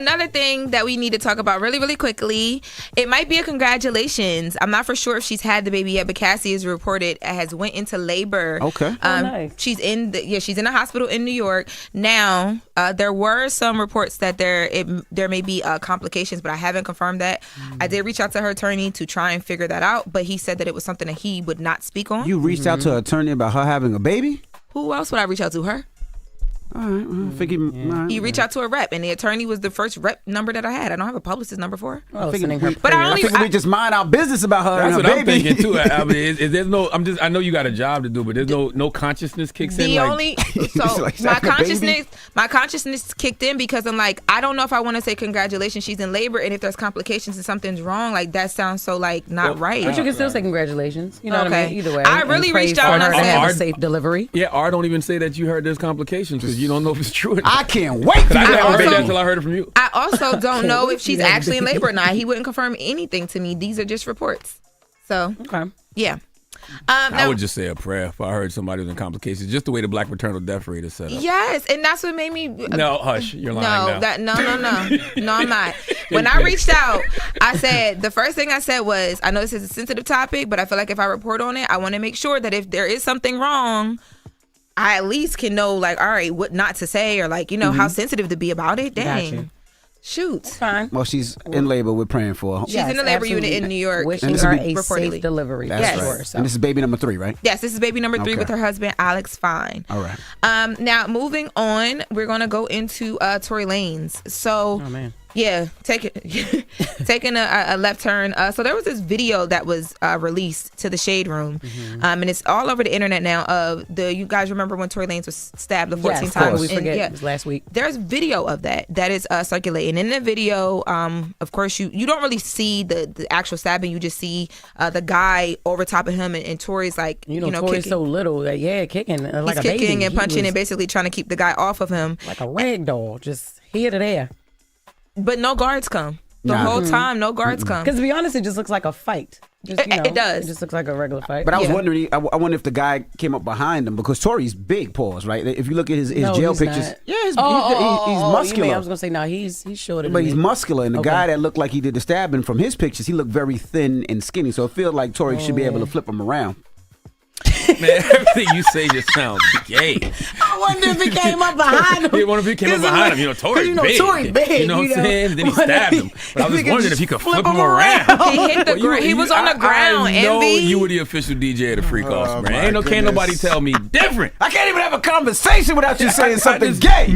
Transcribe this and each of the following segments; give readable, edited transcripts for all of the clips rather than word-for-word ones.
Another thing that we need to talk about really, really quickly, it might be a congratulations. I'm not for sure if she's had the baby yet, but Cassie is reported has went into labor. Okay. Nice. She's in a hospital in New York. Now, there were some reports that there may be complications, but I haven't confirmed that. I did reach out to her attorney to try and figure that out, but he said that it was something that he would not speak on. You reached out to her attorney about her having a baby? Who else would I reach out to? Her? All right, well, I figure He reached out to a rep, and the attorney was the first rep number that I had. I don't have a publicist number for her. I figured we just mind our business about her and her That's what baby. I'm thinking too. I mean, there's no. I know you got a job to do, but there's no consciousness kicks in. My consciousness kicked in because I'm like, I don't know if I want to say congratulations. She's in labor, and if there's complications and something's wrong, like that sounds so like not right. But you can still say congratulations. You know what I mean? Either way, I really reached out and I said have a safe delivery. Yeah, R don't even say that you heard there's complications because you don't know if it's true. I can't wait to I never until I heard it from you. I also don't know if she's actually in labor or not. He wouldn't confirm anything to me. These are just reports. So, yeah. I would just say a prayer if I heard somebody was in complications. Just the way the black maternal death rate is set up. Yes, and that's what made me. No, hush. You're lying now. No, I'm not. When I reached out, I said the first thing I said was, I know this is a sensitive topic, but I feel like if I report on it, I want to make sure that if there is something wrong, I at least can know, like, all right, what not to say or, like, you know, how sensitive to be about it. Dang. Shoot. Fine. Well, she's in labor. We're praying for her. She's in the labor unit in New York. Wishing her a safe delivery. That's right. So. And this is baby number 3, right? Yes, this is baby number 3 with her husband, Alex Fine. All right. Now, moving on, we're going to go into Tory Lanez. So, oh, man. Yeah, taking a left turn. So there was this video that was released to the Shade Room, and it's all over the internet now. You guys remember when Tory Lanez was stabbed the 14 times? We forget. It was last week. There's video of that is circulating. In the video, of course, you don't really see the actual stabbing. You just see the guy over top of him, and Tory's like, Tory's kicking. so little, kicking like He's a baby. Kicking and punching and basically trying to keep the guy off of him, like a rag doll, just here to there. But no guards come. The whole time, no guards come. Because to be honest, it just looks like a fight. It does. It just looks like a regular fight. But I was wondering, I wonder if the guy came up behind him because Tory's big paws, right? If you look at his jail pictures, not. he's muscular. I was gonna say no, he's shorter. But he's muscular, and the guy that looked like he did the stabbing from his pictures, he looked very thin and skinny. So it feels like Tory should be able to flip him around. Man, everything you say just sounds gay. I wonder if he came up behind him. I wonder if he came up behind him. Tory's big. Tory big. You know what I'm saying? Then he stabbed him. But I was just wondering if he could flip him around. He hit the ground. He was on the ground. I know you were the official DJ of the Freak Offs, man. Can't nobody tell me different. I can't even have a conversation without you saying something gay.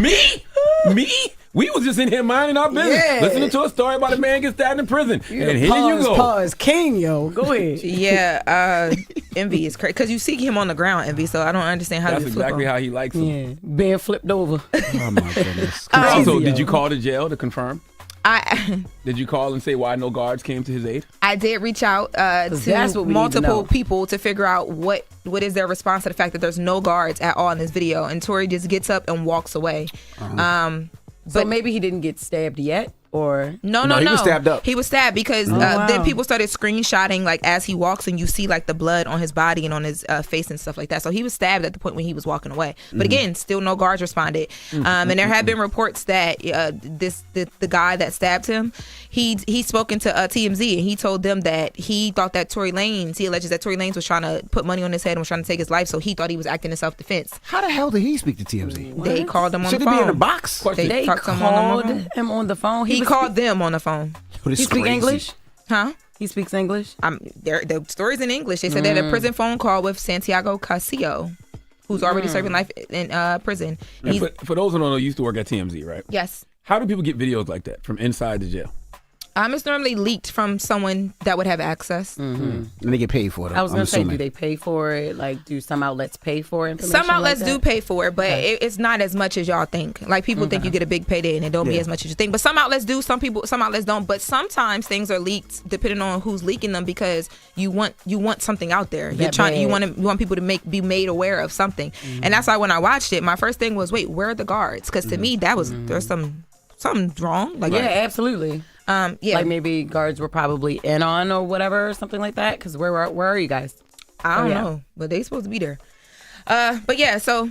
Me? We was just in here minding our business, listening to a story about a man getting stabbed in prison. And here you go. Pause king, yo. Go ahead. Yeah, Envy is crazy. Because you see him on the ground, Envy, so I don't understand how That's you flip exactly him. how he likes him. Yeah, being flipped over. Oh, my goodness. Also, did you call the jail to confirm? I Did you call and say why no guards came to his aid? I did reach out to multiple people to figure out what is their response to the fact that there's no guards at all in this video, and Tory just gets up and walks away. But maybe he didn't get stabbed yet, or no. He was stabbed up. He was stabbed because then people started screenshotting like as he walks, and you see like the blood on his body and on his face and stuff like that. So he was stabbed at the point when he was walking away. But again, still no guards responded. And there have been reports that the guy that stabbed him, he's spoken to TMZ, and he told them that he thought that he alleges that Tory Lanez was trying to put money on his head and was trying to take his life. So he thought he was acting in self-defense. How the hell did he speak to TMZ? They called him on the phone. Should he be in a box? They called him on the phone. He called them on the phone. He speak English? Huh? He speaks English? The story's in English. They said they had a prison phone call with Santiago Castillo, who's already serving life in prison. For those who don't know, you used to work at TMZ, right? Yes. How do people get videos like that from inside the jail? It's normally leaked from someone that would have access. And they get paid for it. I was going to say, do they pay for it? Like, do some outlets pay for information? Some outlets like do pay for it, but it's not as much as y'all think. Like, people think you get a big payday and it don't be as much as you think. But some outlets do, some outlets don't. But sometimes things are leaked depending on who's leaking them because you want something out there. You want people to be made aware of something. And that's why when I watched it, my first thing was, wait, where are the guards? Because to me, that was there's something's wrong. Like, absolutely. Like maybe guards were probably in on or whatever or something like that. Because where are you guys? I don't know, but they supposed to be there. But yeah, so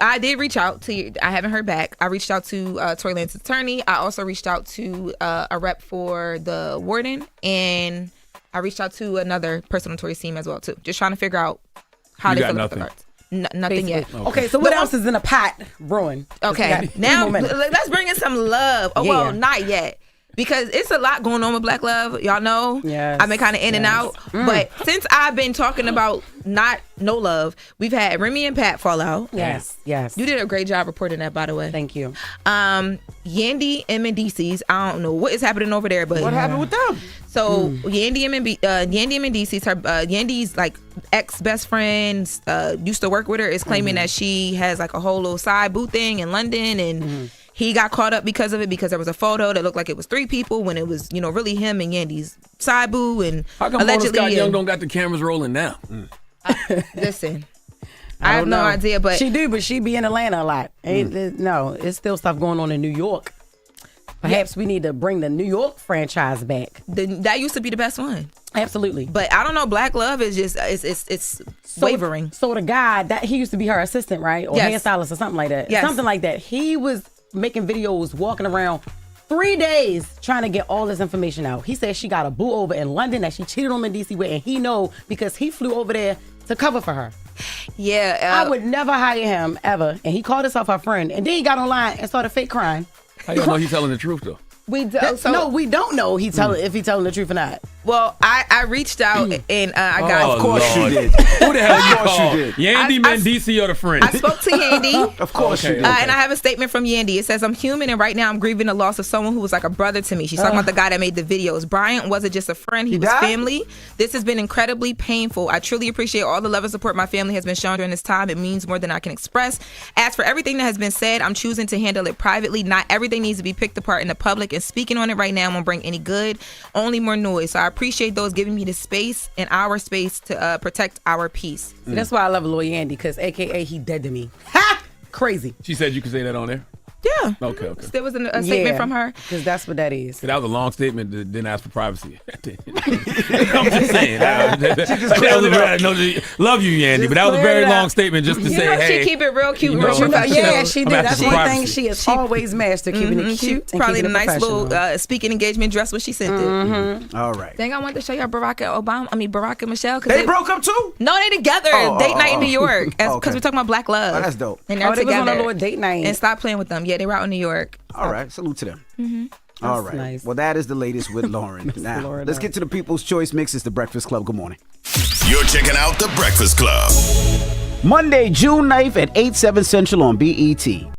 I did reach out to you. I haven't heard back. I reached out to Tory Lanez's attorney. I also reached out to a rep for the warden, and I reached out to another person on Tory's team as well too. Just trying to figure out how they feel about the cards. Nothing yet. Okay, so what else is in a pot brewing? Okay, now let's bring in some love. Oh, well, not yet. Because it's a lot going on with Black Love. Y'all know. Yes. I've been kind of in and out. But since I've been talking about no love, we've had Remy and Pat fall out. Yes. You did a great job reporting that, by the way. Thank you. Yandy and Mendices. I don't know what is happening over there, but what happened with them? So Yandy and Mendices, Yandy's like ex best friend, used to work with her, is claiming that she has like a whole little side boo thing in London, and he got caught up because of it, because there was a photo that looked like it was 3 people when it was, really him and Yandy's side boo, and how come allegedly Scott Young don't got the cameras rolling now? Listen, I have no idea, but she do, but she be in Atlanta a lot. No, it's still stuff going on in New York. Perhaps we need to bring the New York franchise back. That used to be the best one. Absolutely. But I don't know, Black Love is just it's wavering. So the guy that he used to be her assistant, right? Or hairstylist or something like that. Yes. Something like that. He was making videos, walking around 3 days trying to get all this information out. He said she got a boo over in London that she cheated on in DC with, and he know because he flew over there to cover for her. Yeah. I would never hire him ever. And he called himself her friend, and then he got online and started fake crying. How you know he's telling the truth though? We no, we don't know if he's telling the truth or not. Well, I reached out and I got. Of course you did. Who the hell you called? you did. Yandy Mendici or the friend? I spoke to Yandy. Of course you did. And I have a statement from Yandy. It says, I'm human, and right now I'm grieving the loss of someone who was like a brother to me. She's talking about the guy that made the videos. Bryant wasn't just a friend. He was died? family. This has been incredibly painful. I truly appreciate all the love and support my family has been shown during this time. It means more than I can express. As for everything that has been said, I'm choosing to handle it privately. Not everything needs to be picked apart in the public, and speaking on it right now won't bring any good, only more noise. So I appreciate those giving me the space and our space to protect our peace. That's why I love Lil Yandy, because AKA he dead to me. Ha! Crazy. She said you could say that on there? Yeah. Okay. There was a statement from her. Because that's what that is. That was a long statement that didn't ask for privacy. I'm just saying. Love you, Yandy, but that was a very long statement just to say, hey. She keep it real cute. Yeah, she did. That's one thing she has always mastered, keeping it cute. Probably the nice little speaking engagement dress when she sent it. All right. Dang, I wanted to show y'all Barack and Michelle. They broke up too? No, they together. Date night in New York. Because we're talking about Black Love. Oh, that's dope. And they're they was together. on a little date night. And stop playing with them. Yeah, they were out in New York. All right. Salute to them. All right. Nice. Well, that is the latest with Lauren. Now, let's get to the People's Choice Mix. It's the Breakfast Club. Good morning. You're checking out the Breakfast Club. Monday, June 9th at 8/7 Central on BET.